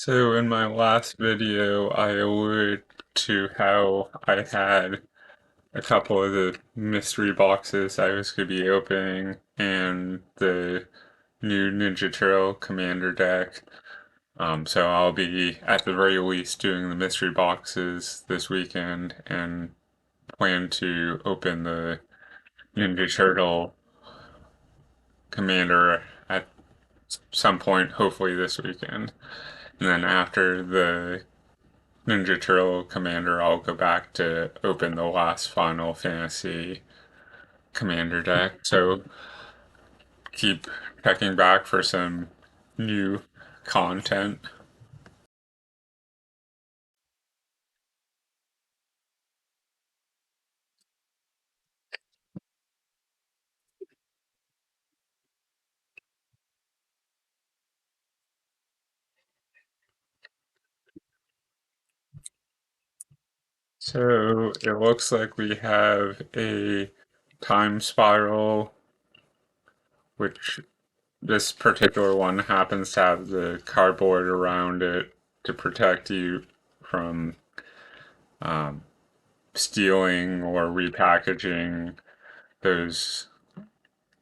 So in my last video, I alluded to how I had a couple of the mystery boxes I was going to be opening and the new Ninja Turtle Commander deck. So I'll be at the very least doing the mystery boxes this weekend and plan to open the Ninja Turtle Commander at some point, hopefully this weekend. And then after the Ninja Turtle Commander, I'll go back to open the last Final Fantasy Commander deck. So keep checking back for some new content. So it looks like we have a Time Spiral, which this particular one happens to have the cardboard around it to protect you from um, stealing or repackaging those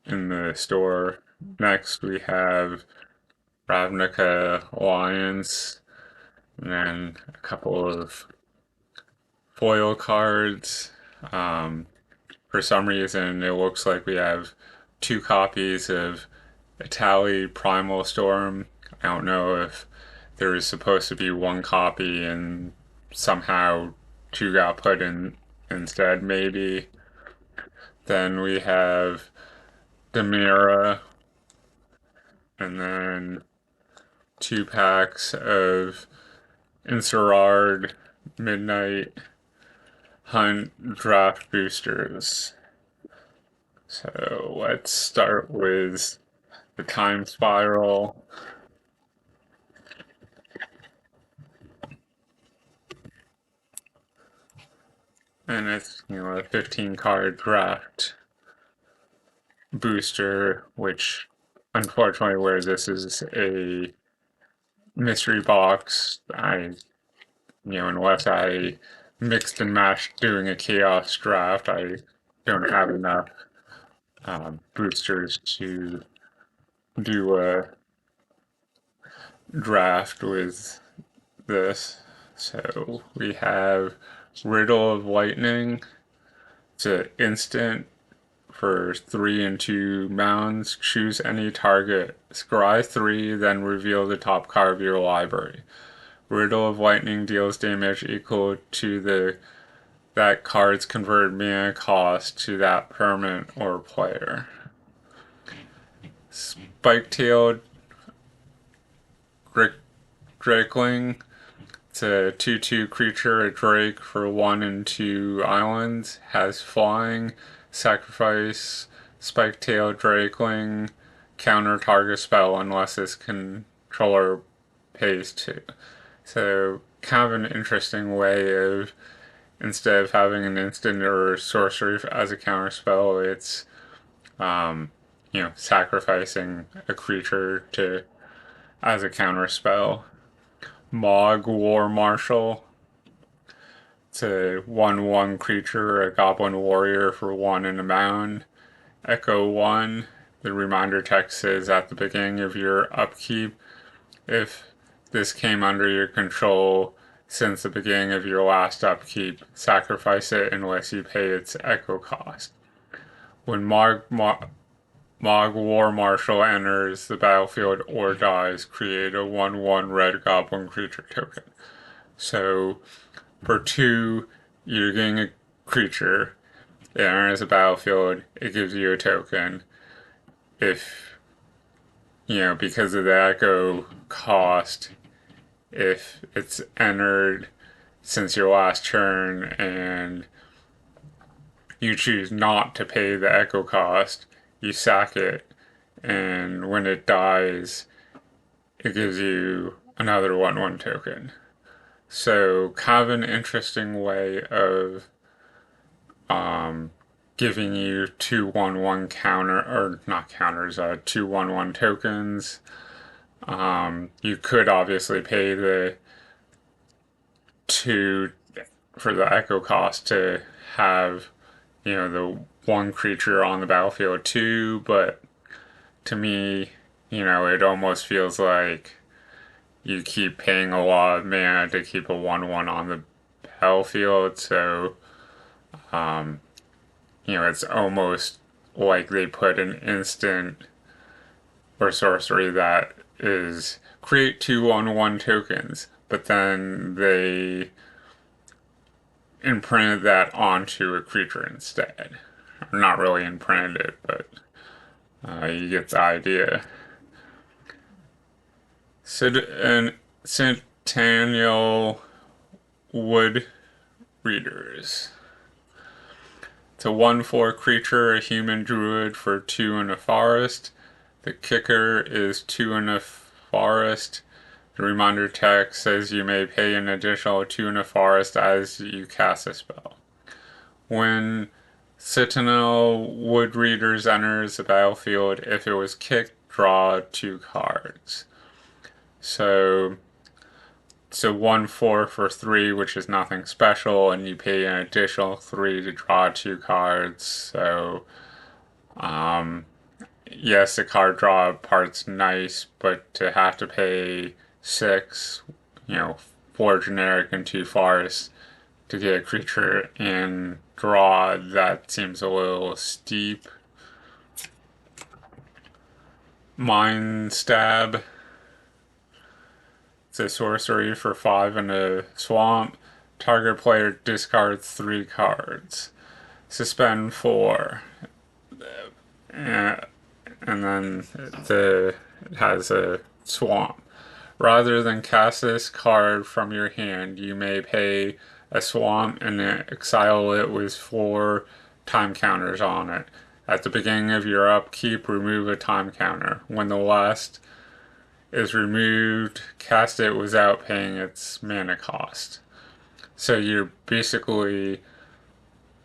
in the store. Next, we have Ravnica Alliance, and then a couple of foil cards. Um, for some reason, it looks like we have two copies of Itali Primal Storm. I don't know if there was supposed to be one copy and somehow two got put in instead, maybe. Then we have Demira, and then two packs of Innistrad Midnight Hunt draft boosters. So let's start with the Time Spiral. And it's, a 15 card draft booster, which unfortunately, where this is a mystery box, unless I mixed and matched doing a chaos draft, I don't have enough boosters to do a draft with this. So we have Riddle of Lightning. It's an instant for 3 and 2 mounds. Choose any target. Scry 3, then reveal the top card of your library. Riddle of Lightning deals damage equal to that card's converted mana cost to that permanent or player. Spike-tailed Drakeling. It's a 2/2 creature, a drake for 1 and 2 islands. Has flying. Sacrifice Spike-tailed Drakeling. Counter target spell unless its controller pays 2. So kind of an interesting way of, instead of having an instant or sorcery as a counter spell, it's sacrificing a creature to as a counter spell. Mogg War Marshal. It's a 1/1 creature, a goblin warrior for 1 and a mound. Echo 1. The reminder text says at the beginning of your upkeep, if this came under your control since the beginning of your last upkeep, sacrifice it unless you pay its echo cost. When Mogg War Marshal enters the battlefield or dies, create a 1/1 red goblin creature token. So for 2, you're getting a creature. It enters the battlefield, it gives you a token. If, because of the echo cost, if it's entered since your last turn and you choose not to pay the echo cost, you sack it, and when it dies, it gives you another 1/1 token. So kind of an interesting way of giving you two 1/1 counter, or not counters, two 1/1 tokens. You could obviously pay the 2 for the echo cost to have, the one creature on the battlefield too, but to me, it almost feels like you keep paying a lot of mana to keep a 1/1 on the battlefield, so it's almost like they put an instant or sorcery that is create 2/1/1 tokens, but then they imprinted that onto a creature instead. Not really imprinted it, but you get the idea. And Centennial Wood Readers. It's a 1/4 creature, a human druid for 2 in a forest. The kicker is 2 in a forest. The reminder text says you may pay an additional 2 in a forest as you cast a spell. When Sentinel Wood Readers enters the battlefield, if it was kicked, draw 2 cards. So 1/4 for 3, which is nothing special, and you pay an additional 3 to draw 2 cards. So, yes, the card draw part's nice, but to have to pay 6, 4 generic and 2 forest to get a creature and draw, that seems a little steep. Mind Stab. It's a sorcery for 5 in a swamp. Target player discards 3 cards. Suspend 4. And then it has a swamp. Rather than cast this card from your hand, you may pay a swamp and exile it with 4 time counters on it. At the beginning of your upkeep, remove a time counter. When the last is removed, cast it without paying its mana cost. So you're basically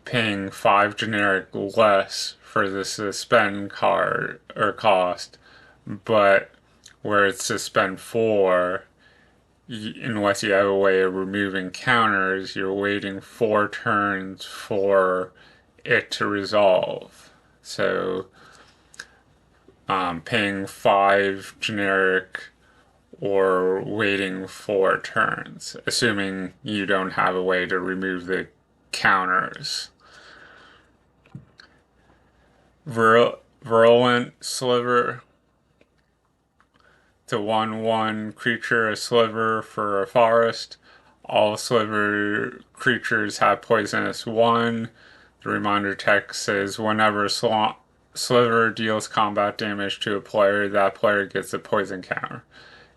paying 5 generic less for the suspend card or cost, but where it's suspend 4, unless you have a way of removing counters, you're waiting 4 turns for it to resolve. So paying 5 generic or waiting 4 turns, assuming you don't have a way to remove the counters. Virulent Sliver. It's a 1/1 creature, a sliver for a forest. All sliver creatures have poisonous 1. The reminder text says whenever sliver deals combat damage to a player, that player gets a poison counter.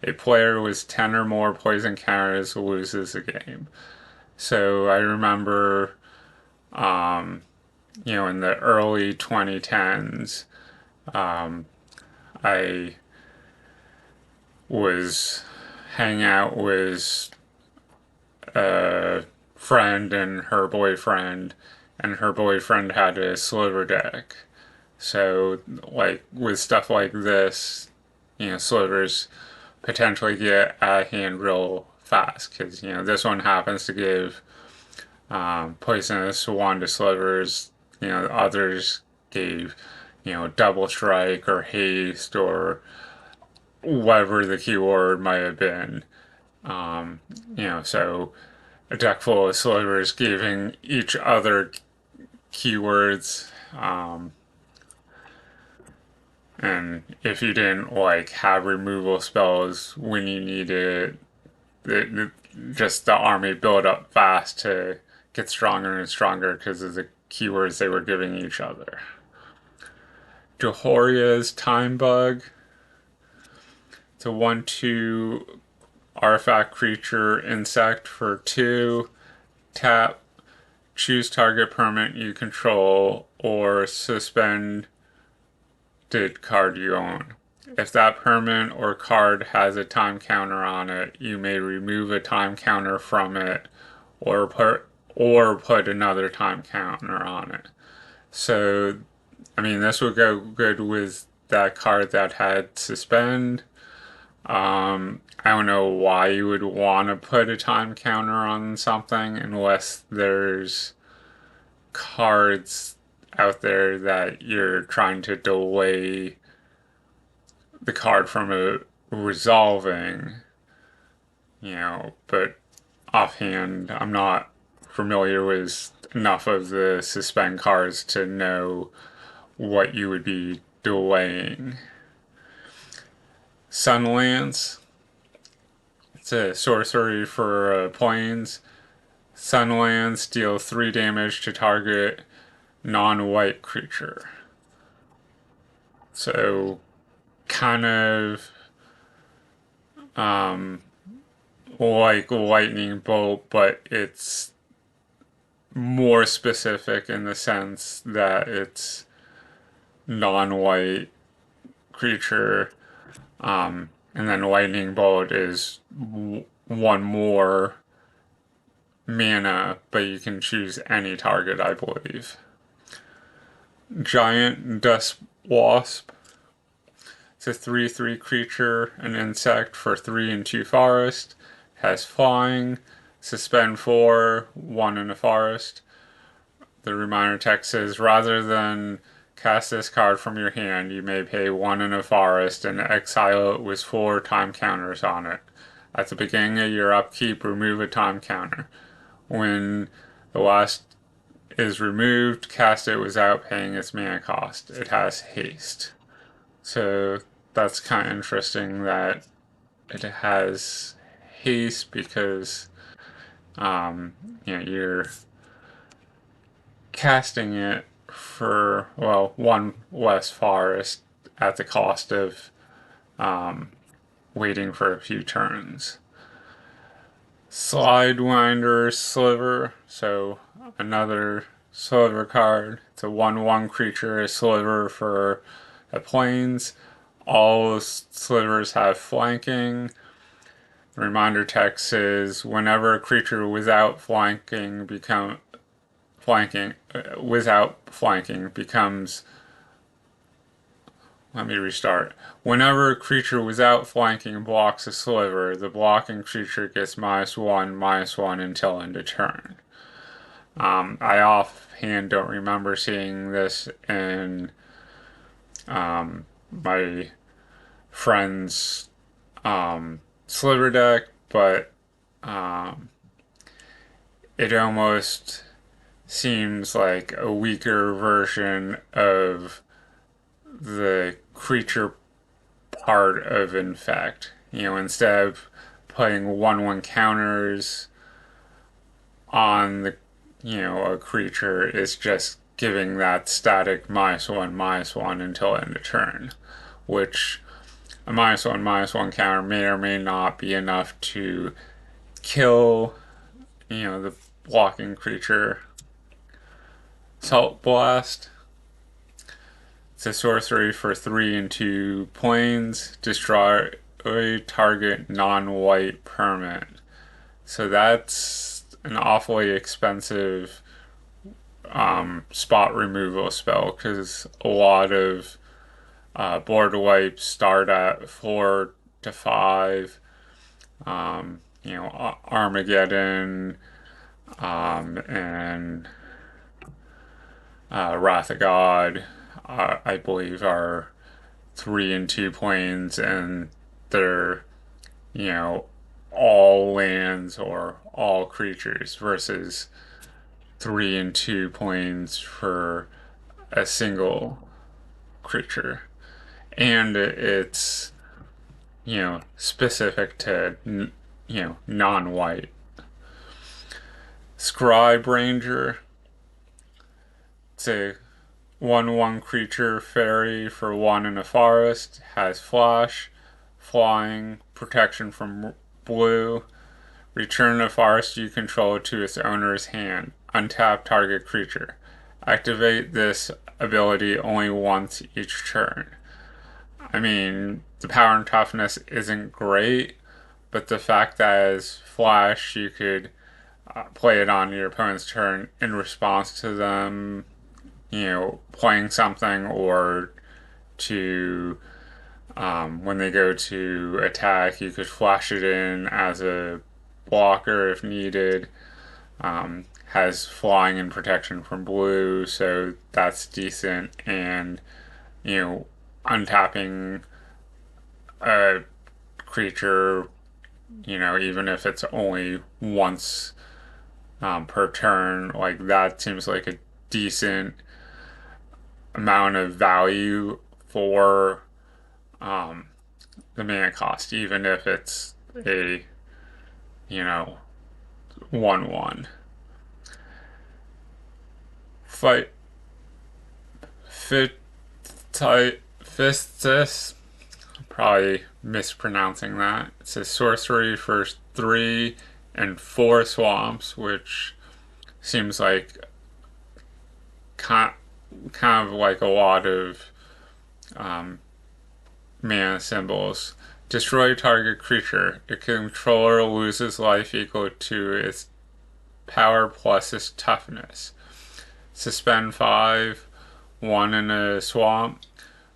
A player with 10 or more poison counters loses the game. So I remember, in the early 2010s, I was hanging out with a friend and her boyfriend had a sliver deck. So, like, with stuff like this, slivers potentially get out of hand real fast because, this one happens to give poisonous 1 to slivers. Others gave, double strike or haste or whatever the keyword might have been. So a deck full of slivers giving each other keywords. And if you didn't have removal spells when you needed it, just the army built up fast to get stronger and stronger because of the keywords they were giving each other. Johoria's Time Bug. It's a 1/2 artifact creature insect for 2. Tap. Choose target permanent you control or suspend card you own. If that permanent or card has a time counter on it, you may remove a time counter from it or put another time counter on it. So, this would go good with that card that had suspend. I don't know why you would want to put a time counter on something unless there's cards out there that you're trying to delay the card from resolving, but offhand, I'm not familiar with enough of the suspend cards to know what you would be delaying. Sunlance. It's a sorcery for planes. Sunlands deal 3 damage to target non-white creature. So, kind of like lightning bolt, but it's more specific in the sense that it's non-white creature. And then lightning bolt is one more mana, but you can choose any target, I believe. Giant Dust Wasp. It's a 3/3 creature, an insect for 3 and 2 forest. Has flying. Suspend 4, 1 in a forest. The reminder text says, rather than cast this card from your hand, you may pay 1 in a forest and exile it with 4 time counters on it. At the beginning of your upkeep, remove a time counter. When the last is removed, cast it without paying its mana cost. It has haste. So that's kind of interesting that it has haste because you're casting it for, well, 1 less forest at the cost of waiting for a few turns. Sidewinder Sliver, so another Sliver card. It's a 1/1 creature, a Sliver for a plains. All slivers have flanking. The reminder text is whenever a creature without flanking becomes let me restart. Whenever a creature without flanking blocks a sliver, the blocking creature gets -1/-1 until end of turn. I offhand don't remember seeing this in my friend's sliver deck, but it almost seems like a weaker version of the creature part of Infect. Instead of putting 1/1 counters on a creature, it's just giving that static -1/-1 until end of turn, which a -1/-1 counter may or may not be enough to kill, the blocking creature. Salt Blast. It's a sorcery for 3 and 2 planes. Destroy a target non-white permanent. So that's an awfully expensive spot removal spell because a lot of board wipes start at 4 to 5. Armageddon and Wrath of God, I believe, are 3 and 2 planes, and they're, all lands or all creatures versus 3 and 2 planes for a single creature. And it's, specific to, non-white. Scribe Ranger. It's a 1/1 creature fairy for 1 in a forest. Has flash, flying, protection from blue. Return a forest you control to its owner's hand. Untap target creature. Activate this ability only once each turn. I mean, the power and toughness isn't great, but the fact that as flash you could play it on your opponent's turn in response to them, playing something, or to When they go to attack, you could flash it in as a blocker if needed. Has flying and protection from blue, so that's decent. And, you know, untapping a creature, you know, even if it's only once per turn, like that seems like a decent amount of value for the mana cost, even if it's a, you know, 1/1. Fight Fit Fistus, probably mispronouncing that. It's a sorcery for 3 and 4 swamps, which seems like kind of like a lot of mana symbols. Destroy target creature. A controller loses life equal to its power plus its toughness. Suspend 5, 1 in a swamp.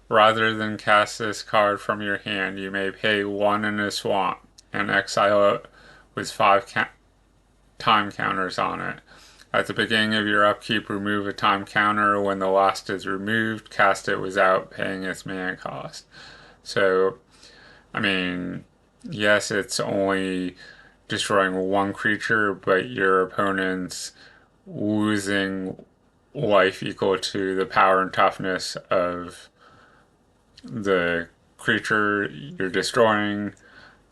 Rather than cast this card from your hand, you may pay 1 in a swamp and exile it with 5 time counters on it. At the beginning of your upkeep, remove a time counter. When the last is removed, cast it without paying its mana cost. So, I mean, yes, it's only destroying 1 creature, but your opponent's losing life equal to the power and toughness of the creature you're destroying.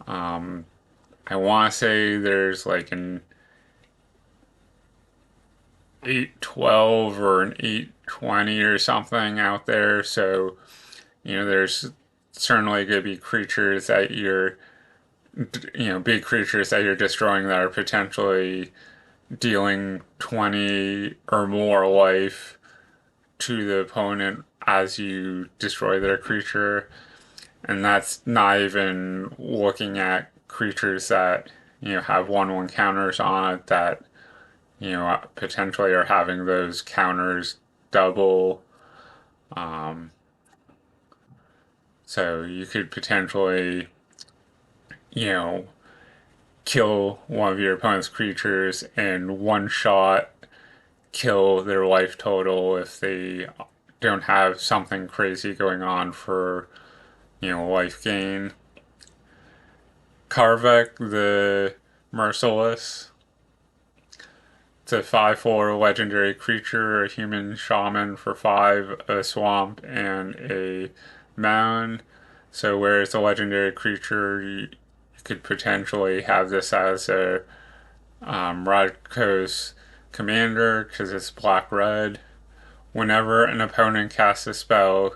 I want to say there's like an 8/12 or an 8/20 or something out there. So, you know, there's certainly going to be creatures that you're, you know, big creatures that you're destroying that are potentially dealing 20 or more life to the opponent as you destroy their creature. And that's not even looking at creatures that, you know, have 1/1 counters on it that, you know, potentially are having those counters double. So you could potentially, you know, kill one of your opponent's creatures and one shot kill their life total if they don't have something crazy going on for, you know, life gain. Kaervek the Merciless. It's a 5/4 legendary creature, a human shaman for 5, a swamp, and a mound. So where it's a legendary creature, you could potentially have this as a Radko's commander because it's black-red. Whenever an opponent casts a spell,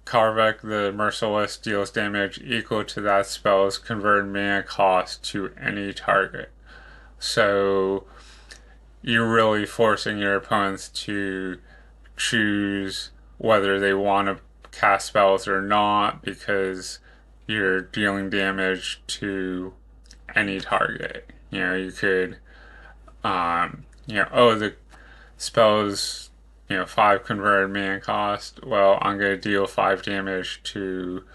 Kaervek the Merciless deals damage equal to that spell's converted mana cost to any target. So you're really forcing your opponents to choose whether they want to cast spells or not because you're dealing damage to any target. You know, you could, you know, oh, the spell's, you know, 5 converted mana cost. Well, I'm going to deal 5 damage to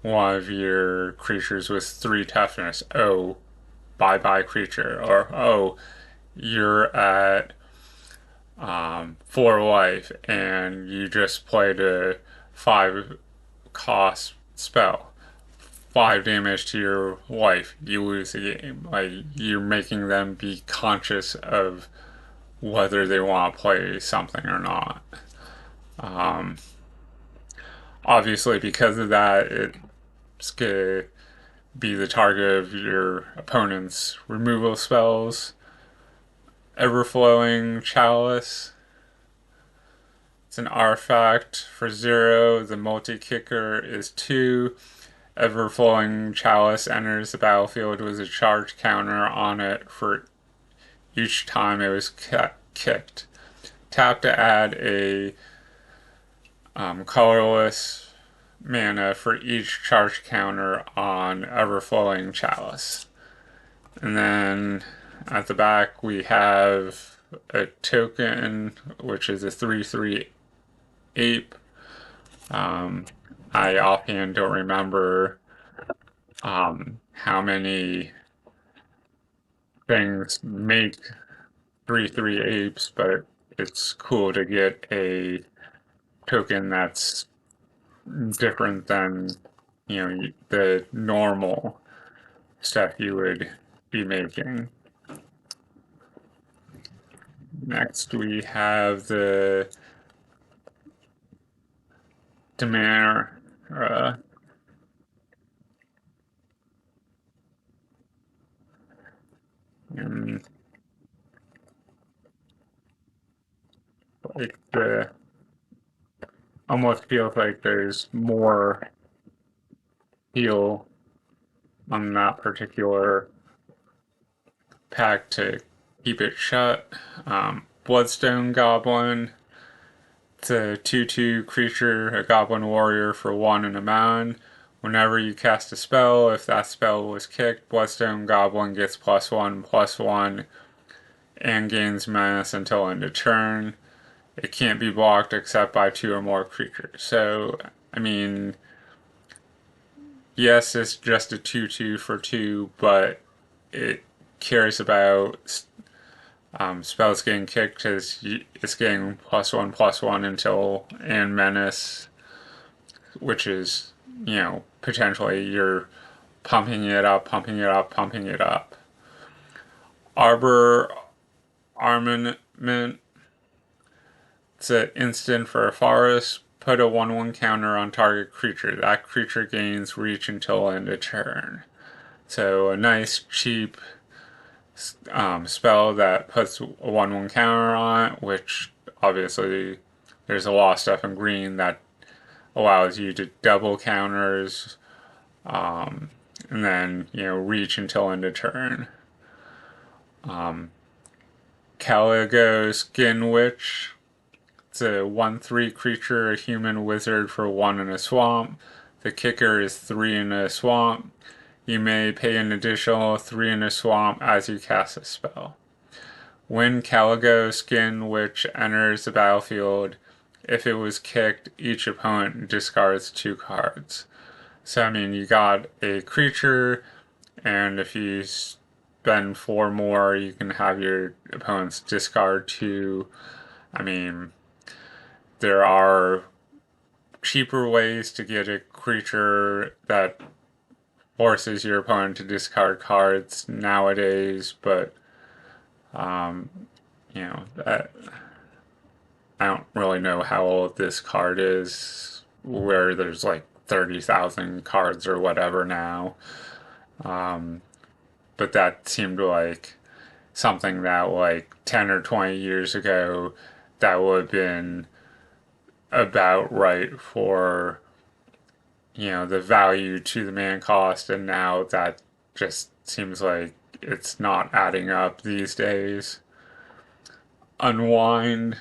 one of your creatures with 3 toughness. Oh, bye bye creature. Or, oh, you're at 4 life and you just played a 5 cost spell. 5 damage to your life, you lose the game. Like, you're making them be conscious of whether they want to play something or not. Obviously, because of that, it's going to be the target of your opponent's removal spells. Everflowing Chalice. It's an artifact for 0. The multi-kicker is 2. Everflowing Chalice enters the battlefield with a charge counter on it for each time it was kicked. Tap to add a colorless mana for each charge counter on Everflowing Chalice. And then at the back we have a token, which is a 3/3 ape. I offhand don't remember how many things make 3/3 apes, but it's cool to get a token that's different than the normal stuff you would be making. Next, we have the Demand, and like the almost feels like there's more heal on that particular pack to keep it shut. Bloodstone Goblin. It's a 2/2 creature, a goblin warrior for 1 and a mound. Whenever you cast a spell, if that spell was kicked, Bloodstone Goblin gets +1/+1 and gains menace until end of turn. It can't be blocked except by 2 or more creatures. So, I mean, yes, it's just a 2/2 for 2, but it cares about spells getting kicked because it's getting +1/+1 until and menace, which is, potentially you're pumping it up, pumping it up, pumping it up. Arbor Armament. It's an instant for a forest. Put a 1/1 counter on target creature. That creature gains reach until end of turn. So a nice, cheap spell that puts a 1/1 counter on it, which obviously there's a lot of stuff in green that allows you to double counters, and then reach until end of turn. Caligo Skin Witch. It's a 1/3 creature, a human wizard for 1 in a swamp. The kicker is 3 in a swamp. You may pay an additional 3 in a swamp as you cast a spell. When Caligo Skin Witch enters the battlefield, if it was kicked, each opponent discards 2 cards. So, I mean, you got a creature, and if you spend 4 more, you can have your opponents discard 2. I mean, there are cheaper ways to get a creature that forces your opponent to discard cards nowadays, but that I don't really know how old this card is, where there's like 30,000 cards or whatever now. But that seemed like something that like 10 or 20 years ago that would have been about right for the value to the man cost, and now that just seems like it's not adding up these days. Unwind.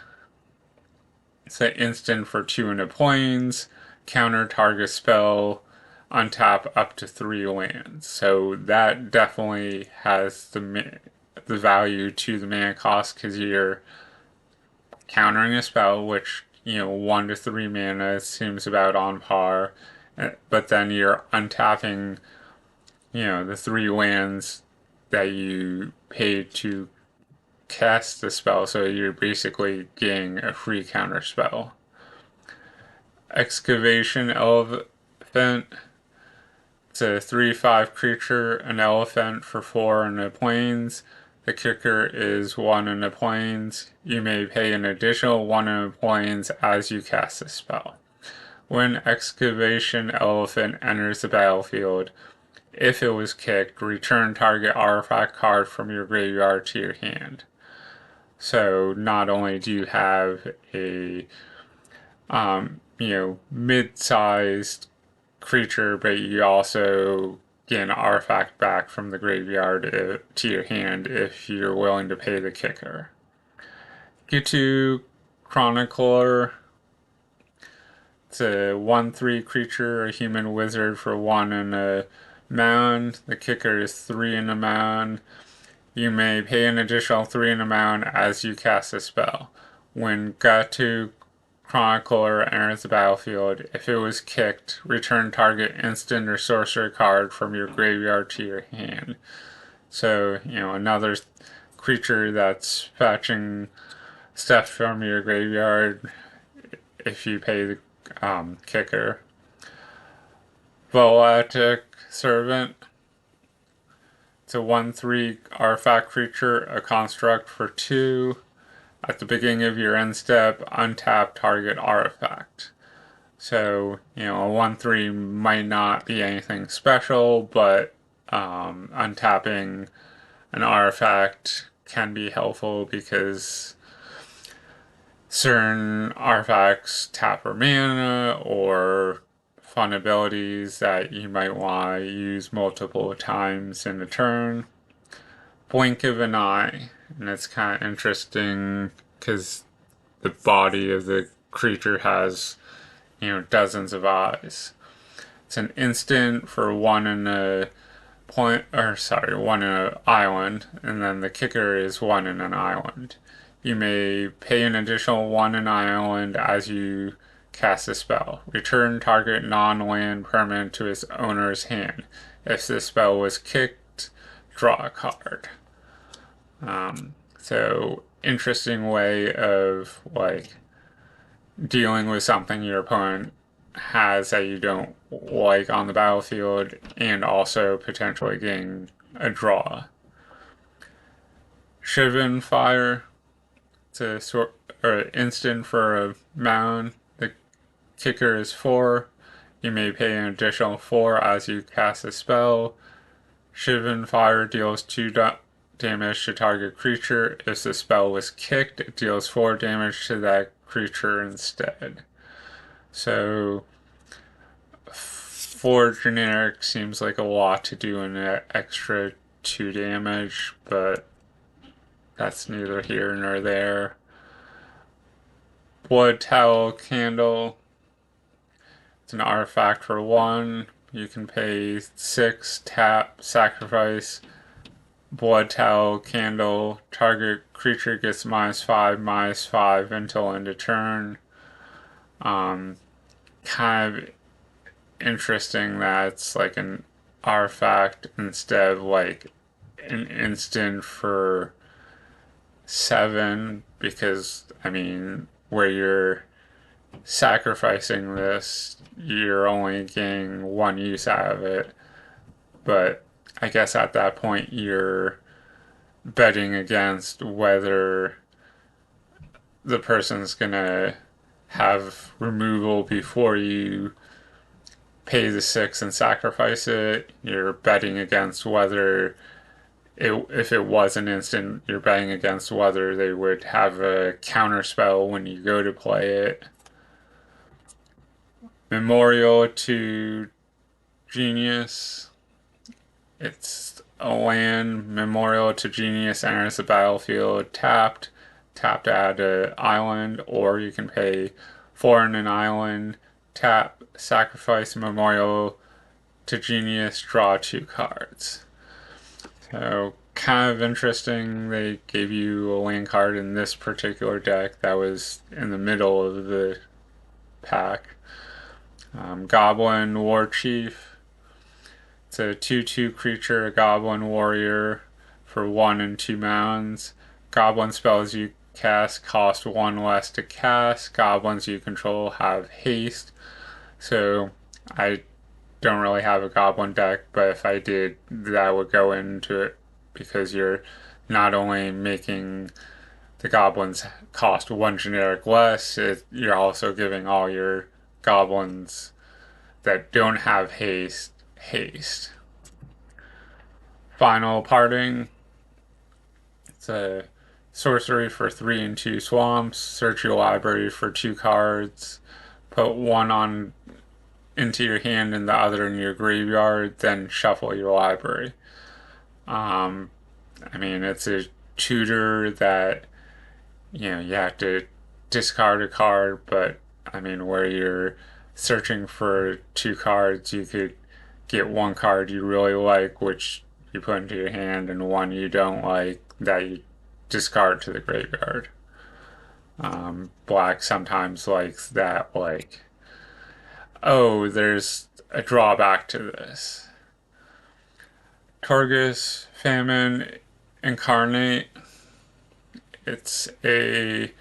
It's an instant for 2 in the plains. Counter target spell. Untap up to 3 lands. So that definitely has the value to the mana cost because you're countering a spell, which 1 to 3 mana seems about on par, but then you're untapping the 3 lands that you paid to cast the spell, so you're basically getting a free counter spell. Excavation Elephant. It's a 3/5 creature, an elephant for 4 in the plains. The kicker is 1 in the plains. You may pay an additional 1 in the plains as you cast the spell. When Excavation Elephant enters the battlefield, if it was kicked, return target artifact card from your graveyard to your hand. So not only do you have a mid-sized creature, but you also get an artifact back from the graveyard to your hand if you're willing to pay the kicker. Gitu Chronicler. It's a 1/3 creature, a human wizard for 1 in a mound. The kicker is 3 in a mound. You may pay an additional 3 in a mound as you cast a spell. When Gitu Chronicler enters the battlefield. If it was kicked, return target instant or sorcery card from your graveyard to your hand. So, another creature that's fetching stuff from your graveyard if you pay the kicker. Volatic Servant. It's a 1/3 artifact creature, a construct for 2. At the beginning of your end step, untap target artifact. So, a 1/3 might not be anything special, but untapping an artifact can be helpful because certain artifacts tap for mana or fun abilities that you might want to use multiple times in a turn. Blink of an eye, and it's kind of interesting because the body of the creature has, dozens of eyes. It's an instant for 1 in a point, or sorry, 1 in an island, and then the kicker is 1 in an island. You may pay an additional 1 in an island as you cast a spell. Return target non-land permanent to its owner's hand. If the spell was kicked, draw a card. So interesting way of dealing with something your opponent has that you don't like on the battlefield, and also potentially getting a draw. Shivan Fire. It's a instant for a mound. The kicker is 4. You may pay an additional 4 as you cast a spell. Shivan Fire deals 2 damage to target creature. If the spell was kicked, it deals 4 damage to that creature instead. So 4 generic seems like a lot to do an extra 2 damage, but that's neither here nor there. Blood Towel Candle. It's an artifact for 1. You can pay 6, tap, sacrifice, Blood Towel Candle. Target creature gets -5/-5 until end of turn. Kind of interesting that it's like an artifact instead of an instant for 7, because where you're sacrificing this, you're only getting 1 use out of it. But I guess at that point you're betting against whether the person's gonna have removal before you pay the 6 and sacrifice it. You're betting against whether if it was an instant, you're betting against whether they would have a counter spell when you go to play it. Memorial to Genius. It's a land. Memorial to Genius enters the battlefield tapped. Tapped at an island, or you can pay 4 in an island, tap, sacrifice Memorial to Genius, draw 2 cards. So, kind of interesting. They gave you a land card in this particular deck that was in the middle of the pack. Goblin War Chief. It's a 2/2 creature, a Goblin Warrior for 1 and 2 mounds. Goblin spells you cast cost 1 less to cast. Goblins you control have haste. So, I don't really have a goblin deck, but if I did, that would go into it, because you're not only making the goblins cost 1 generic less, you're also giving all your goblins that don't have haste. Final Parting. It's a sorcery for 3 and 2 swamps. Search your library for 2 cards. Put 1 into your hand and the other in your graveyard, then shuffle your library. It's a tutor that, you have to discard a card, but, where you're searching for 2 cards, you could get 1 card you really like, which you put into your hand, and 1 you don't like that you discard to the graveyard. Black sometimes likes that, like, oh, there's a drawback to this. Torgus Famine Incarnate. It's a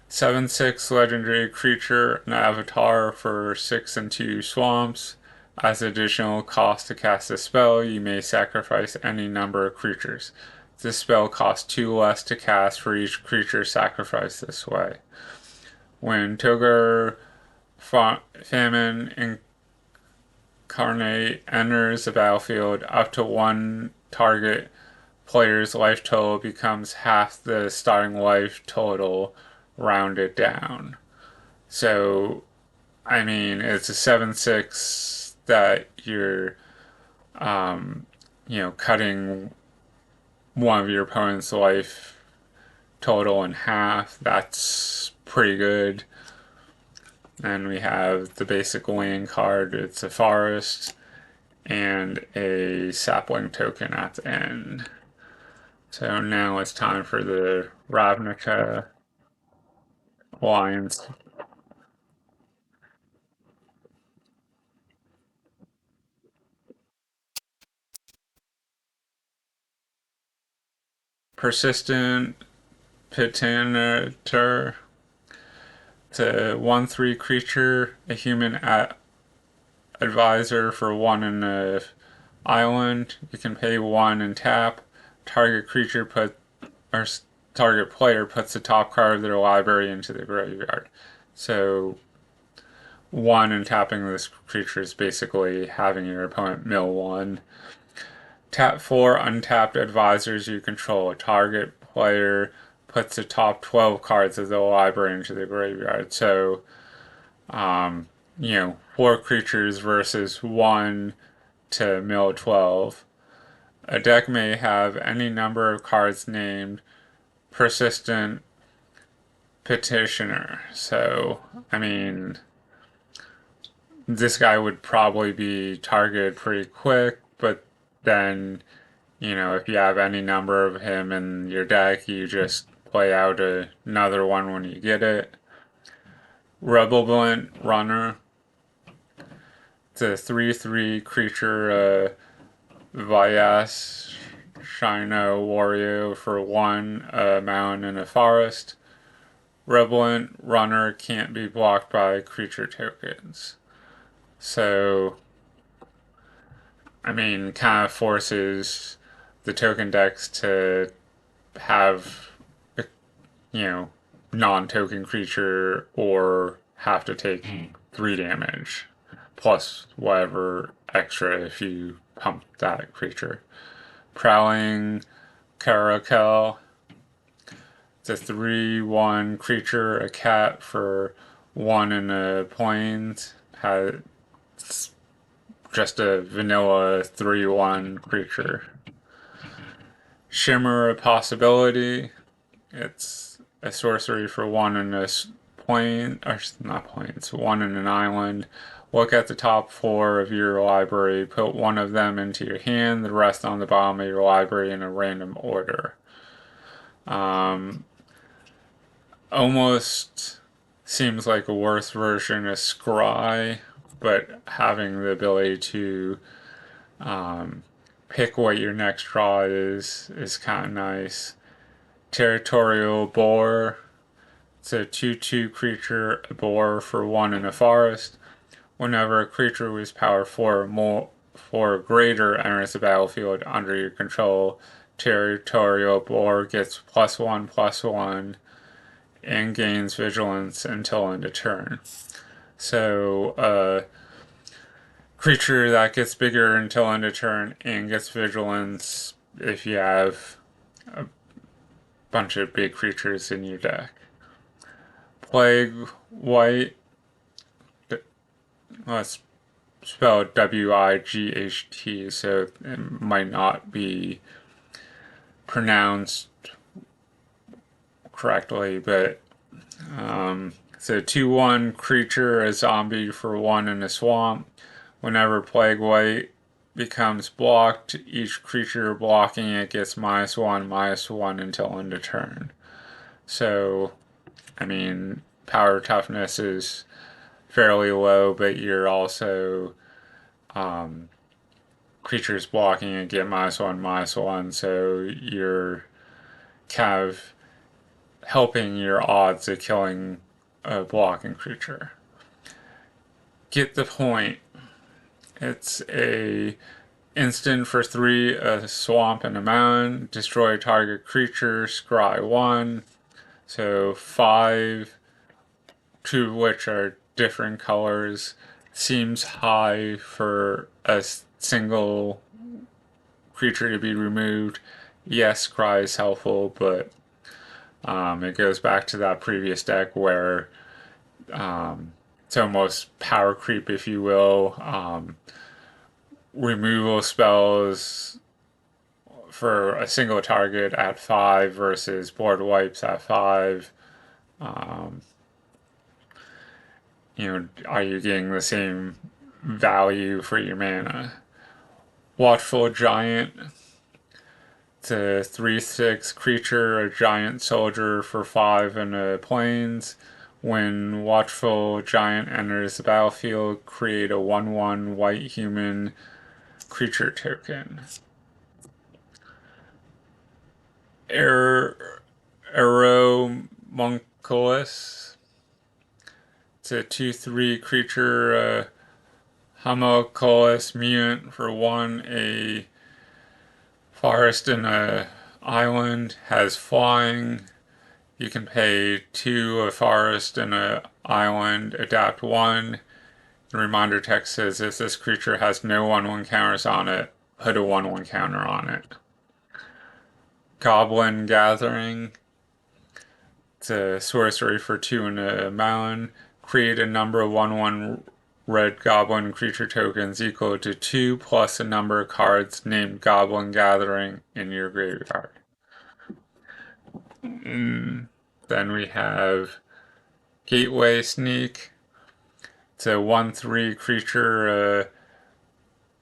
7/6 legendary creature, an avatar for 6 and 2 swamps. As additional cost to cast a spell, you may sacrifice any number of creatures. This spell costs 2 less to cast for each creature sacrificed this way. When Togar Famine Incarnate enters the battlefield, up to one target player's life total becomes half the starting life total rounded down. So, I mean, it's a 7/6 that you're, cutting one of your opponent's life total in half. That's pretty good. And we have the basic land card. It's a forest and a sapling token at the end. So now it's time for the Ravnica Alliance. Persistent Pitanator. It's a 1/3 creature, a human advisor for 1 in the island. You can pay 1 and tap. Target creature or target player puts the top card of their library into the graveyard. So 1 and tapping this creature is basically having your opponent mill 1. Tap 4 untapped advisors you control. A target player puts the top 12 cards of the library into the graveyard. So, 4 creatures versus 1 to mill 12. A deck may have any number of cards named Persistent Petitioner. So, I mean, this guy would probably be targeted pretty quick, but then, if you have any number of him in your deck, you just play out another one when you get it. Rebellion Runner. It's a 3/3 creature, Vyas Shino Wario for 1, a mountain and a forest. Rebellion Runner can't be blocked by creature tokens. So, I mean, kind of forces the token decks to have a, non-token creature or have to take 3 damage plus whatever extra if you pump that creature. Prowling Caracal. It's a 3/1 creature, a cat for 1 in the plains. Has just a vanilla 3/1 creature. Shimmer a Possibility. It's a sorcery for 1 in this plane, or not plane, it's 1 in an island. Look at the top 4 of your library, put 1 of them into your hand, the rest on the bottom of your library in a random order. Almost seems like a worse version of Scry, but having the ability to pick what your next draw is kind of nice. Territorial Boar. It's a 2/2 creature, a boar for 1 in a forest. Whenever a creature with power 4 or greater enters the battlefield under your control, Territorial Boar gets +1/+1 and gains vigilance until end of turn. So, creature that gets bigger until end of turn and gets vigilance if you have a bunch of big creatures in your deck. Plague White. Well, it's spelled Wight, so it might not be pronounced correctly, but it's a 2/1 creature, a zombie for 1 in a swamp. Whenever Plague White becomes blocked, each creature blocking it gets -1/-1 until end of turn. So, I mean, power toughness is fairly low, but you're also creatures blocking and get -1/-1, so you're kind of helping your odds of killing a blocking creature. Get the point. It's a instant for 3, a swamp and a mountain. Destroy target creature, scry 1. So 5, 2 of which are different colors. Seems high for a single creature to be removed. Yes, scry is helpful, but it goes back to that previous deck where it's almost power creep, if you will. Removal spells for a single target at 5 versus board wipes at 5. Are you getting the same value for your mana? Watchful Giant. It's a 3/6 creature, a giant soldier for 5 and a plains. When Watchful Giant enters the battlefield, create a 1/1 white human creature token. Aeromonculus. It's a 2/3 creature, homunculus mutant for 1, a forest and a island, has flying. You can pay 2, a forest and a island, adapt 1. The reminder text says if this creature has no 1/1 counters on it, put a 1/1 counter on it. Goblin Gathering. It's a sorcery for 2 and a mountain. Create a number of 1/1 red goblin creature tokens equal to 2 plus a number of cards named Goblin Gathering in your graveyard. Then we have Gateway Sneak. It's a 1/3 creature,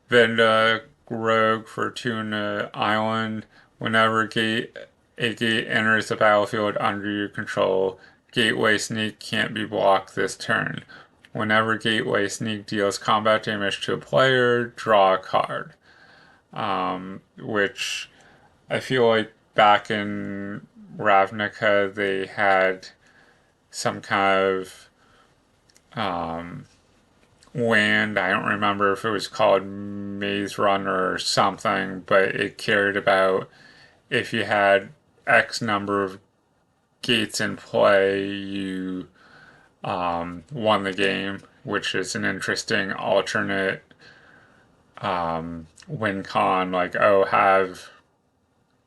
Venda Rogue for 2 and an island. Whenever a gate enters the battlefield under your control, Gateway Sneak can't be blocked this turn. Whenever Gateway Sneak deals combat damage to a player, draw a card. Which I feel like back in Ravnica they had some kind of land. I don't remember if it was called Maze Runner or something, but it cared about if you had X number of gates in play, you won the game, which is an interesting alternate win con. Like, oh, have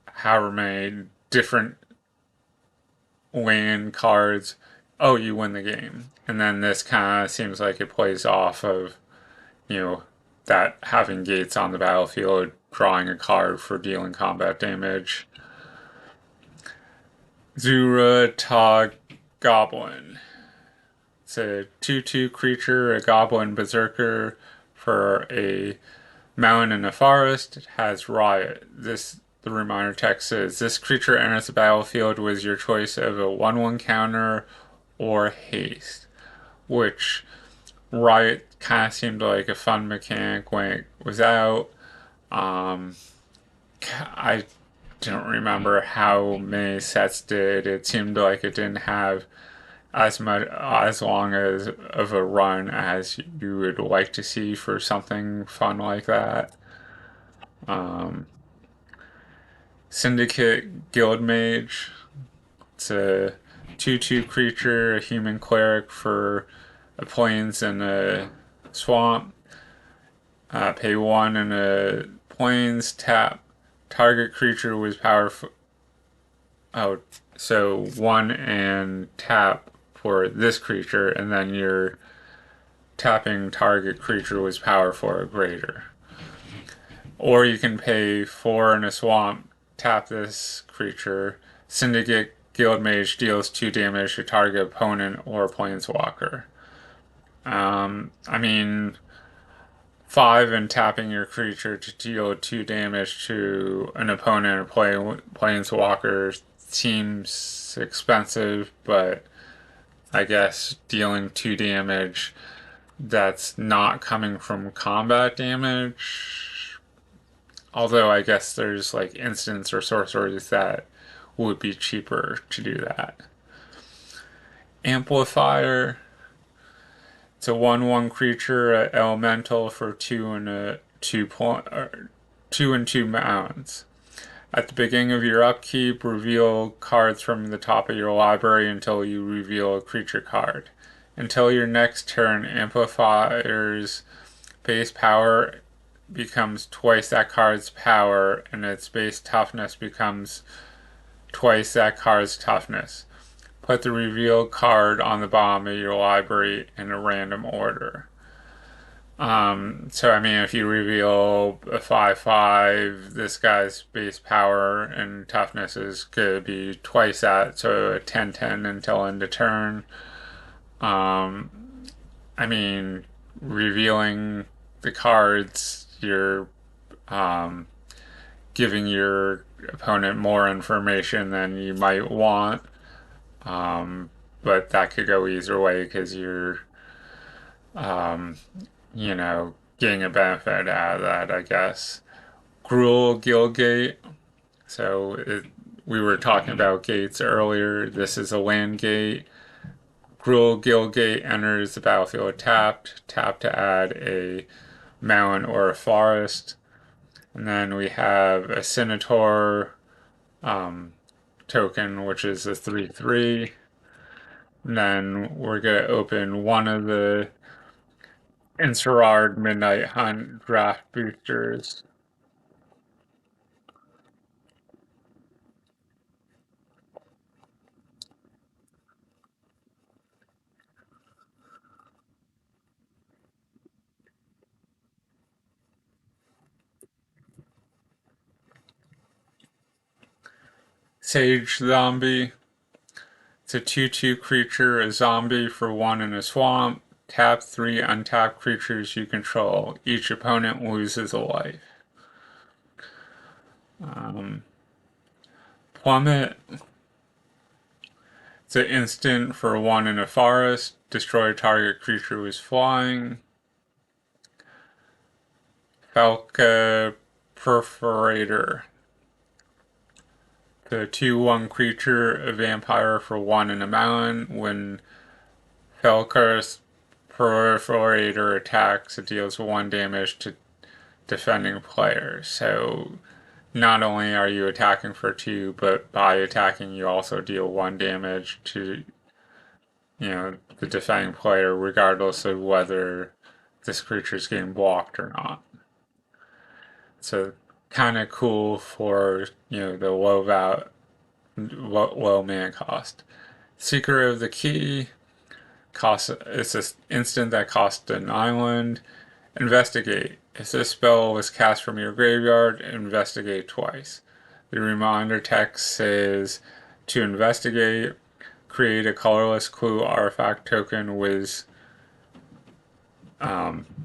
however many different land cards. Oh, you win the game. And then this kind of seems like it plays off of, that having gates on the battlefield, drawing a card for dealing combat damage. Zura Tog Goblin. It's a 2/2 creature, a goblin berserker for a mountain and a forest. It has riot. The reminder text says this creature enters the battlefield with your choice of a 1/1 counter or haste, which riot kind of seemed like a fun mechanic when it was out. I don't remember how many sets did. It seemed like it didn't have as long as of a run as you would like to see for something fun like that. Syndicate Guildmage. It's a 2/2 creature, a human cleric for a plains and a swamp. Pay 1 and a plains, tap. Target creature was powerful. Oh, so 1 and tap for this creature, and then your tapping target creature was powerful or greater. Or you can pay 4 and a swamp, tap this creature. Syndicate Guildmage deals 2 damage to target opponent or planeswalker. I mean, 5 and tapping your creature to deal 2 damage to an opponent or planeswalker seems expensive, but I guess, dealing 2 damage that's not coming from combat damage. Although I guess there's like instants or sorceries that would be cheaper to do that. Amplifier. It's a 1/1 creature, elemental for 2 and a 2 and 2 mounds. At the beginning of your upkeep, reveal cards from the top of your library until you reveal a creature card. Until your next turn, Amplifier's base power becomes twice that card's power, and its base toughness becomes twice that card's toughness. Put the reveal card on the bottom of your library in a random order. So I mean, if you reveal a 5/5, this guy's base power and toughness is gonna be twice that, so a 10/10 until end of turn. Um, I mean, revealing the cards, you're um, giving your opponent more information than you might want. But that could go either way because you're, um, getting a benefit out of that, I guess. Gruul Guildgate. We were talking about gates earlier. This is a land gate. Gruul Guildgate enters the battlefield tapped. Tap to add a mountain or a forest. And then we have a Senator token, which is a 3/3. And then we're going to open one of the Innistrad Midnight Hunt draft boosters. Sage Zombie. It's a 2/2 creature, a zombie for 1 in a swamp. Tap 3 untapped creatures you control. Each opponent loses a life. Plummet. It's an instant for 1 in a forest. Destroy a target creature who's flying. Falca Perforator. The 2/1 creature, a vampire for 1 in a mountain. When Falca's Perforator attacks, it deals 1 damage to defending players. So not only are you attacking for 2, but by attacking you also deal 1 damage to the defending player, regardless of whether this creature is getting blocked or not. So kind of cool for the low mana cost. Seeker of the Key costs. It's an instant that costs an island. Investigate. If this spell was cast from your graveyard, investigate twice. The reminder text says to investigate, create a colorless clue artifact token with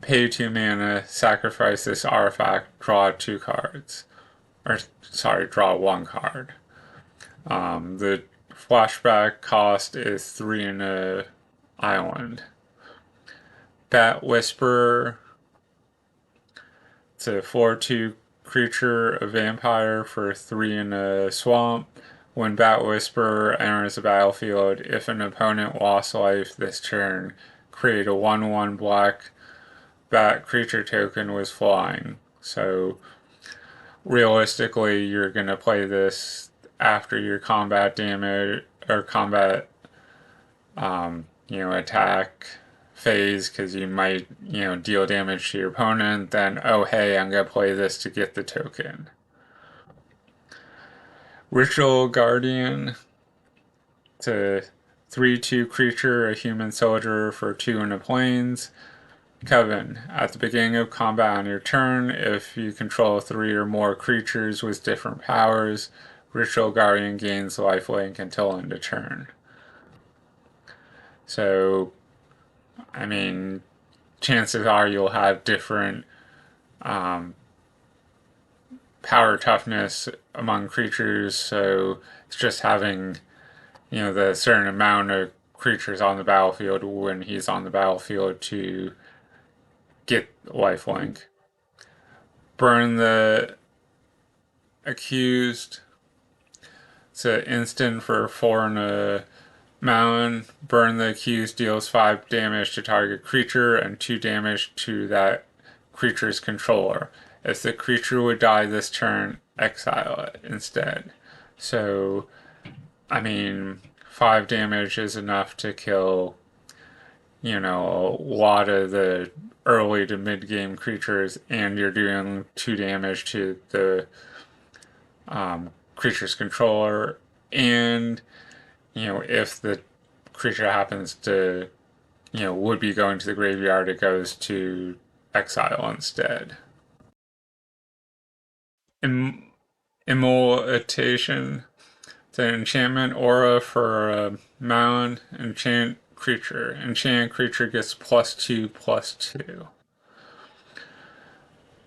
pay 2 mana, sacrifice this artifact, draw 2 cards. Or, sorry, draw 1 card. The flashback cost is 3 in a island. Bat Whisperer. It's a 4/2 creature, a vampire for 3 in a swamp. When Bat Whisperer enters the battlefield, if an opponent lost life this turn, create a 1/1 black bat creature token with flying. So realistically, you're going to play this after your combat damage or combat, attack phase because you might, deal damage to your opponent. Then, oh hey, I'm going to play this to get the token. Ritual Guardian. It's a 3/2 creature, a human soldier for 2 in the plains. Coven. At the beginning of combat on your turn, if you control 3 or more creatures with different powers, Ritual Guardian gains lifelink until end of turn. So, I mean, chances are you'll have different power toughness among creatures, so it's just having, the certain amount of creatures on the battlefield when he's on the battlefield to get lifelink. Burn the accused. It's an instant for 4 and a mountain. Burn the accused deals 5 damage to target creature and 2 damage to that creature's controller. If the creature would die this turn, exile it instead. So, I mean, 5 damage is enough to kill, a lot of the early to mid game creatures, and you're doing 2 damage to the creature's controller. And, if the creature happens to, would be going to the graveyard, it goes to exile instead. Immolation. It's an enchantment aura for a mound. Enchant creature. Enchanted creature gets +2/+2.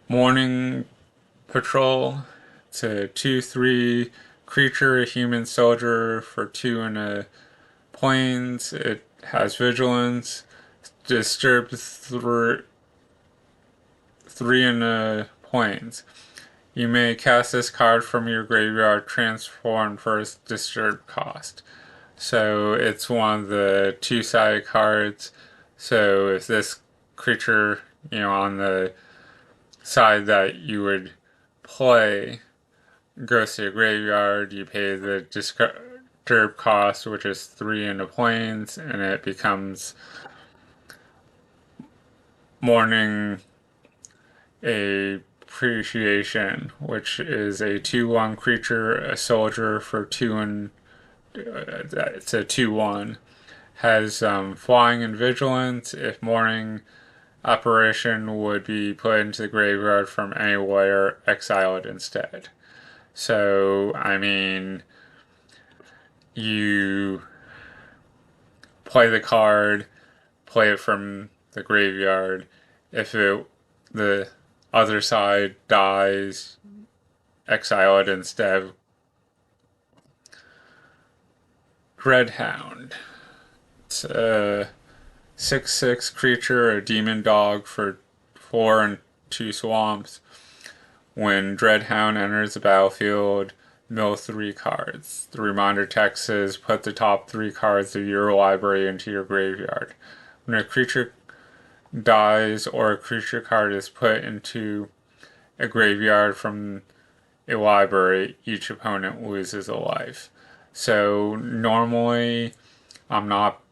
Morning Patrol. It's a 2/3 creature, a human soldier for 2 and a plains. It has vigilance. Disturb 3 and a plains. You may cast this card from your graveyard transformed for its disturb cost. So it's one of the 2-sided cards. So if this creature, on the side that you would play goes to your graveyard, you pay the disturb cost, which is 3 in the plains, and it becomes Morning Appreciation, which is a 2/1 creature, a soldier for 2 and it's a 2/1. Has flying and vigilance. If Morning Apparition would be put into the graveyard from anywhere, exile it instead. So, I mean, you play the card, play it from the graveyard. If the other side dies, exile it instead. Dreadhound. It's a 6/6 creature, a demon dog for 4 and 2 swamps. When Dreadhound enters the battlefield, mill 3 cards. The reminder text says put the top 3 cards of your library into your graveyard. When a creature dies or a creature card is put into a graveyard from a library, each opponent loses a life. So normally I'm not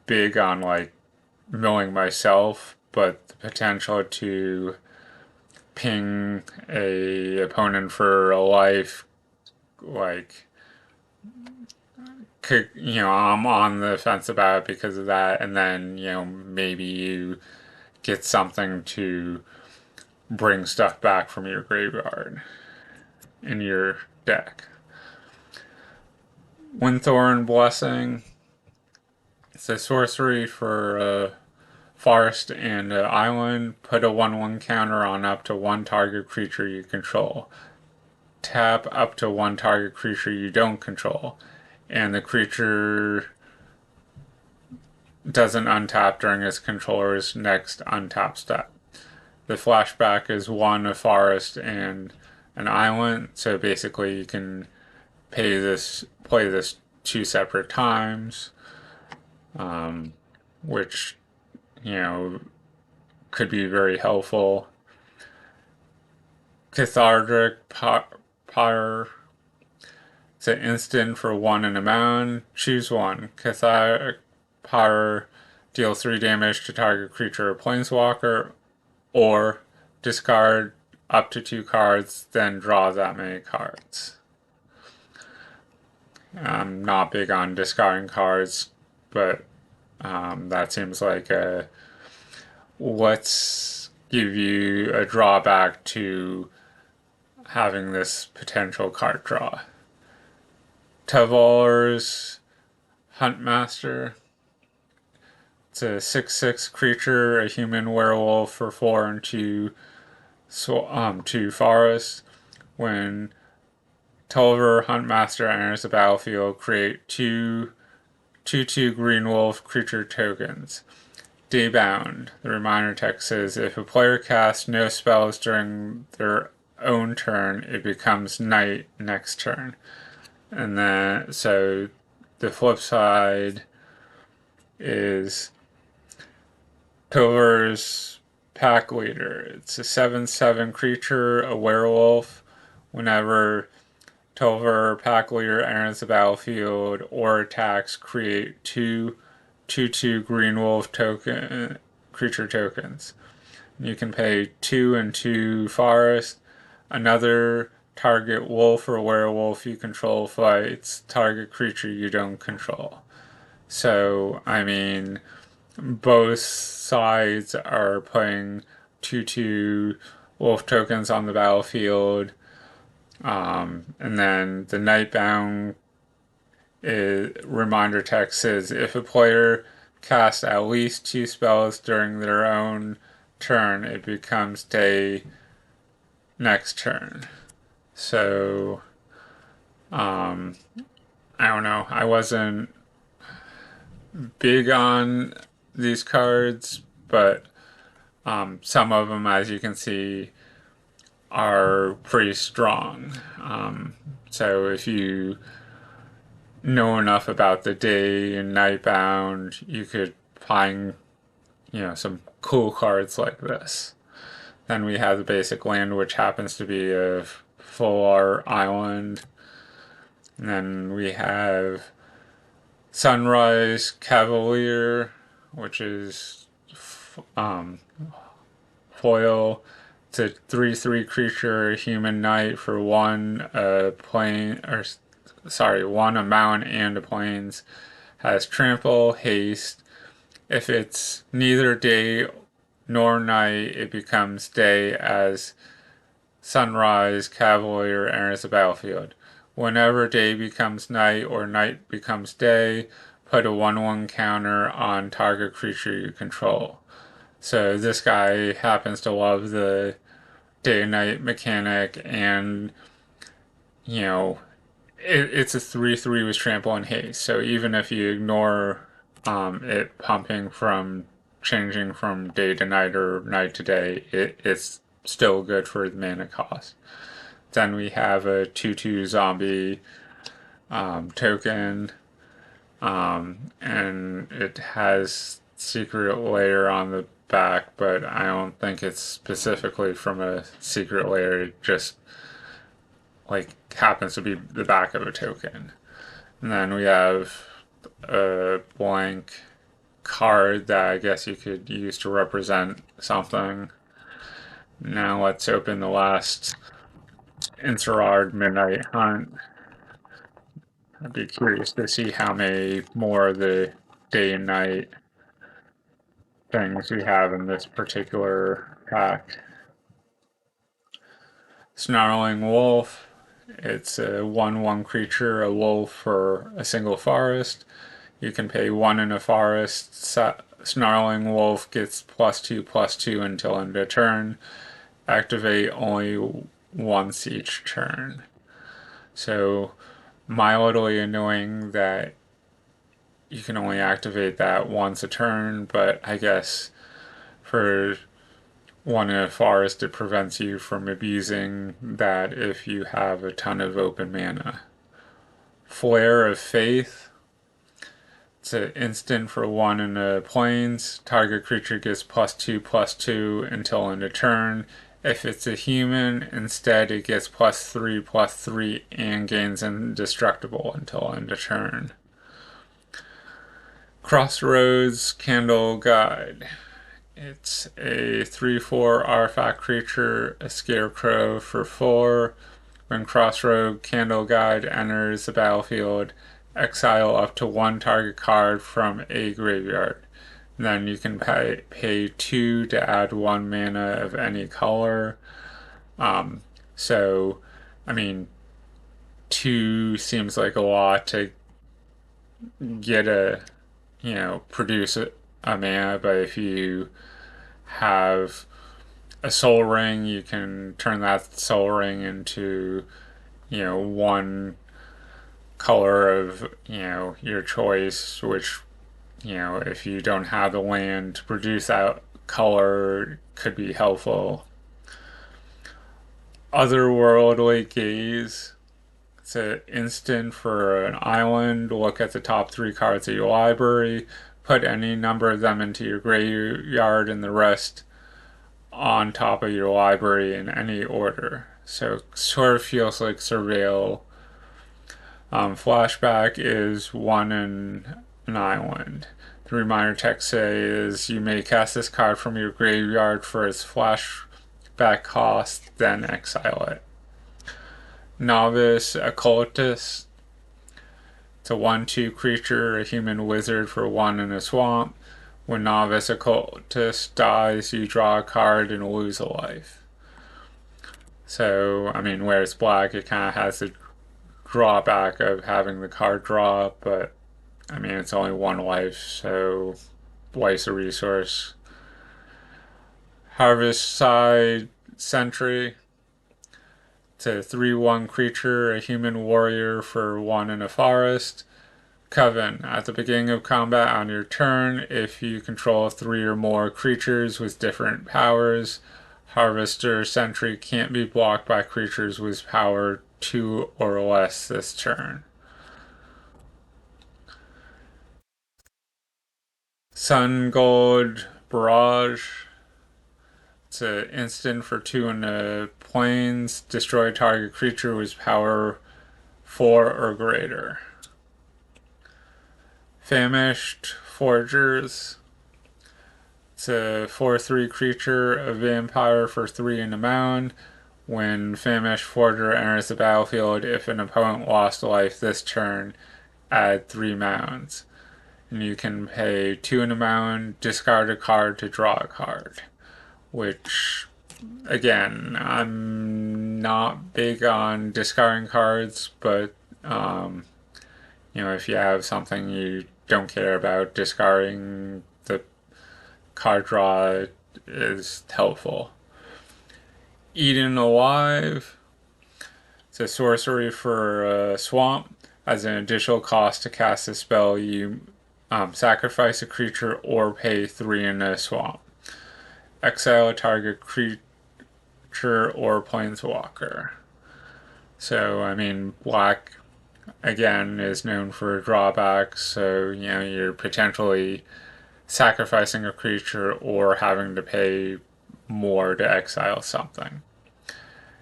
big on milling myself, but the potential to ping a opponent for a life, I'm on the fence about it because of that, and then, maybe you get something to bring stuff back from your graveyard in your deck. Windthorn Blessing. It's a sorcery for forest and island. Put a 1/1 counter on up to 1 target creature you control. Tap up to 1 target creature you don't control. And the creature doesn't untap during its controller's next untap step. The flashback is 1 a forest and an island. So basically you can play this 2 separate times. Which, could be very helpful. Cathartic Pyre. It's an instant for 1 and a mound. Choose 1. Cathartic Pyre deals 3 damage to target creature or planeswalker, or discard up to 2 cards, then draw that many cards. I'm not big on discarding cards, but that seems like let's give you a drawback to having this potential card draw. Tavor's Huntmaster. It's a 6/6 creature, a human werewolf for 4 and 2 forests. When Tulliver Huntmaster enters the battlefield, create 2 2/2 Green Wolf creature tokens. Daybound. The reminder text says if a player casts no spells during their own turn, it becomes night next turn. And then, so the flip side is Tovar's Pack Leader. It's a 7/7 creature, a werewolf. Whenever Tovar Pack Leader enters the battlefield or attacks, create 2/2 Green Wolf token creature tokens. You can pay 2 and 2 forest. Another target wolf or werewolf you control fights target creature you don't control. So, I mean, both sides are putting 2/2 wolf tokens on the battlefield. And then the Nightbound reminder text says if a player casts at least 2 spells during their own turn, it becomes day next turn. So, I don't know. I wasn't big on these cards, but some of them, as you can see, are pretty strong. So if you know enough about the day and Nightbound, you could find, some cool cards like this. Then we have the basic land, which happens to be a full art island. And then we have Sunrise Cavalier, which is foil. It's a 3/3 creature, human knight for one one a mountain and a plains. Has trample, haste. If it's neither day nor night, it becomes day as Sunrise Cavalier enters the battlefield. Whenever day becomes night or night becomes day, put a 1/1 counter on target creature you control. So this guy happens to love the day and night mechanic, and it's a 3/3 with trample and haste. So even if you ignore it pumping from changing from day to night or night to day, it's still good for the mana cost. Then we have a 2/2 zombie token, and it has Secret Lair on the back, but I don't think it's specifically from a Secret Lair. It just happens to be the back of a token. And then we have a blank card that I guess you could use to represent something. Now let's open the last Innistrad Midnight Hunt. I'd be curious to see how many more of the day and night things we have in this particular pack. Snarling Wolf. It's a 1/1 creature, a wolf for a single forest. You can pay 1 in a forest. Snarling Wolf gets +2/+2 until end of turn. Activate only once each turn. So, mildly annoying that you can only activate that once a turn, but I guess for 1 in a forest, it prevents you from abusing that if you have a ton of open mana. Flare of Faith. It's an instant for 1 in a plains. Target creature gets +2/+2 until end of turn. If it's a human, instead it gets +3/+3 and gains indestructible until end of turn. Crossroads Candle Guide. It's a 3/4 artifact creature, a scarecrow for 4. When Crossroad Candle Guide enters the battlefield, exile up to 1 target card from a graveyard. Then you can pay 2 to add 1 mana of any color. So, I mean, 2 seems like a lot to get produce a mana, but if you have a Soul Ring, you can turn that Soul Ring into, 1 color of, your choice, which, if you don't have the land to produce that color, could be helpful. Otherworldly Gaze. It's an instant for an island. Look at the top 3 cards of your library. Put any number of them into your graveyard and the rest on top of your library in any order. So sort of feels like Surveil. Flashback is 1 in an island. The reminder text says you may cast this card from your graveyard for its flashback cost, then exile it. Novice Occultist. It's a 1/2 creature, a human wizard for 1 in a swamp. When Novice Occultist dies, you draw a card and lose a life. So, where it's black, it kind of has the drawback of having the card draw, but, it's only 1 life, so waste a resource. Harvestside Sentry. It's a 3/1 creature, a human warrior for 1 in a forest. Coven. At the beginning of combat on your turn, if you control 3 or more creatures with different powers, Harvester Sentry can't be blocked by creatures with power 2 or less this turn. Sun Gold Barrage. It's an instant for 2 in the plains. Destroy target creature with power 4 or greater. Famished Forgers. It's a 4/3 creature, a vampire for 3 in a mound. When Famished Forger enters the battlefield, if an opponent lost a life this turn, add 3 mounds. And you can pay 2 in a mound, discard a card to draw a card. Which, again, I'm not big on discarding cards, but, if you have something you don't care about, discarding the card draw is helpful. Eaten Alive. It's a sorcery for a swamp. As an additional cost to cast a spell, you sacrifice a creature or pay 3 in a swamp. Exile a target creature or planeswalker. So, black, again, is known for drawbacks, so, you're potentially sacrificing a creature or having to pay more to exile something.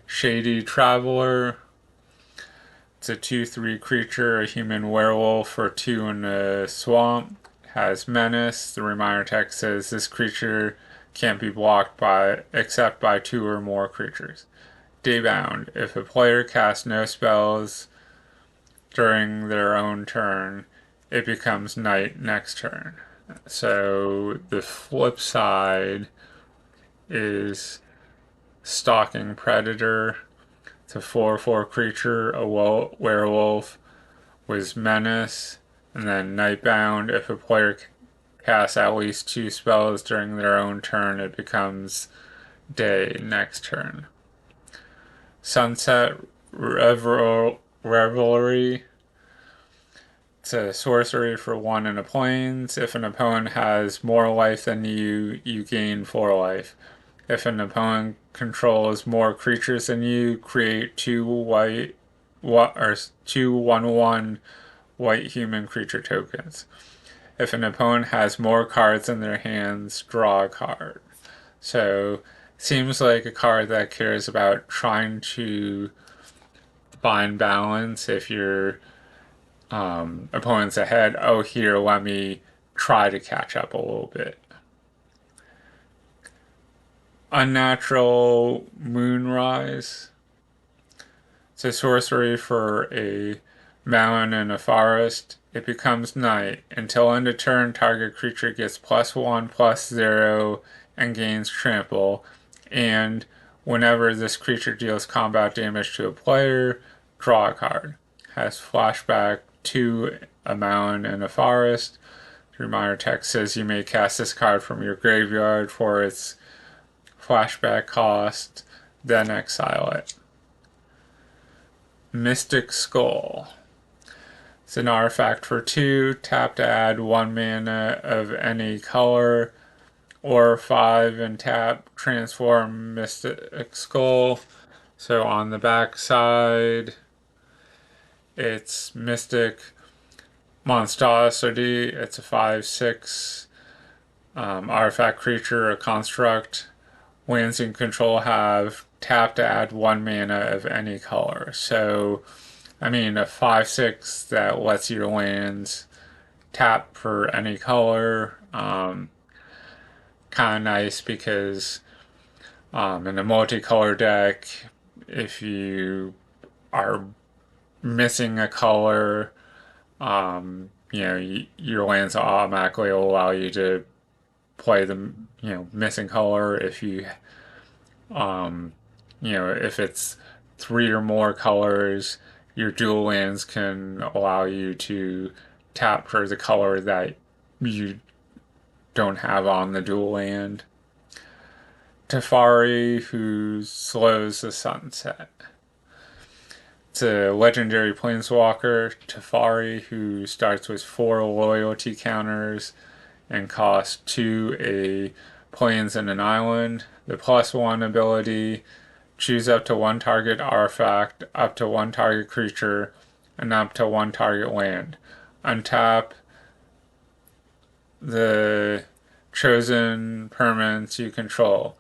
Shady Traveler. It's a 2/3 creature, a human werewolf for 2 in a swamp. Has Menace. The reminder text says this creature can't be blocked except by 2 or more creatures. Daybound. If a player casts no spells during their own turn, it becomes night next turn. So the flip side is Stalking Predator. It's a 4/4 creature, a werewolf with Menace, and then Nightbound. If a player casts at least 2 spells during their own turn, it becomes day next turn. Sunset Revelry. It's a sorcery for 1 in a plains. If an opponent has more life than you, you gain 4 life. If an opponent controls more creatures than you, create 2 1/1 white human creature tokens. If an opponent has more cards in their hands, draw a card. So, seems like a card that cares about trying to find balance. If your opponent's ahead, here, let me try to catch up a little bit. Unnatural Moonrise. It's a sorcery for a mountain and a forest. It becomes night. Until end of turn, target creature gets +1/+0 and gains trample. And whenever this creature deals combat damage to a player, draw a card. Has flashback to a mountain and a forest. The reminder text says you may cast this card from your graveyard for its flashback cost, then exile it. Mystic Skull. It's an artifact for 2, tap to add 1 mana of any color, or 5 and tap, transform Mystic Skull. So on the back side, it's Mystic Monstrosity. It's a 5/6 artifact creature, a construct. Lands in control have tap to add 1 mana of any color. So, I mean, a 5/6 that lets your lands tap for any color. Kind of nice because in a multicolor deck, if you are missing a color, your lands automatically allow you to play the missing color. If if it's 3 or more colors, your dual lands can allow you to tap for the color that you don't have on the dual land. Teferi, who slows the sunset. It's a legendary planeswalker, Teferi, who starts with 4 loyalty counters and costs 2 a plains and an island. The +1 ability, choose up to 1 target artifact, up to 1 target creature, and up to 1 target land. Untap the chosen permanents you control.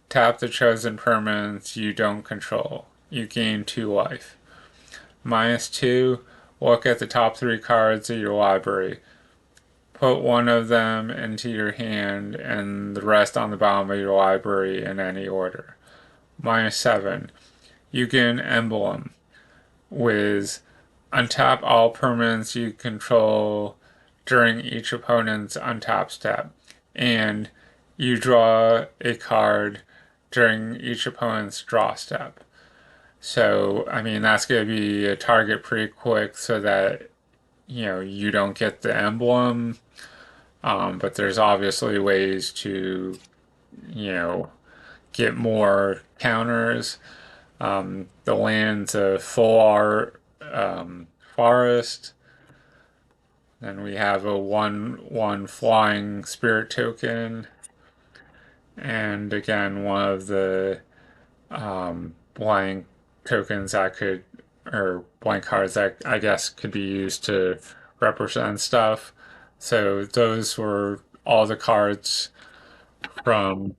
Tap the chosen permanents you don't control. You gain 2 life. -2, look at the top 3 cards of your library. Put 1 of them into your hand and the rest on the bottom of your library in any order. -7, you get an emblem with untap all permanents you control during each opponent's untap step, and you draw a card during each opponent's draw step. So, I mean, that's going to be a target pretty quick so that, you don't get the emblem. But there's obviously ways to, you know, get more counters. The land's a full art forest. Then we have a 1/1 flying spirit token. And again, one of the blank tokens that could, or blank cards that I guess could be used to represent stuff. So those were all the cards from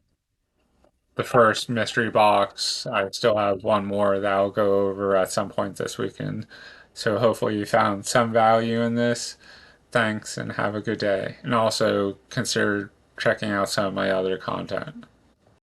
the first mystery box. I still have one more that I'll go over at some point this weekend. So hopefully you found some value in this. Thanks and have a good day. And also consider checking out some of my other content.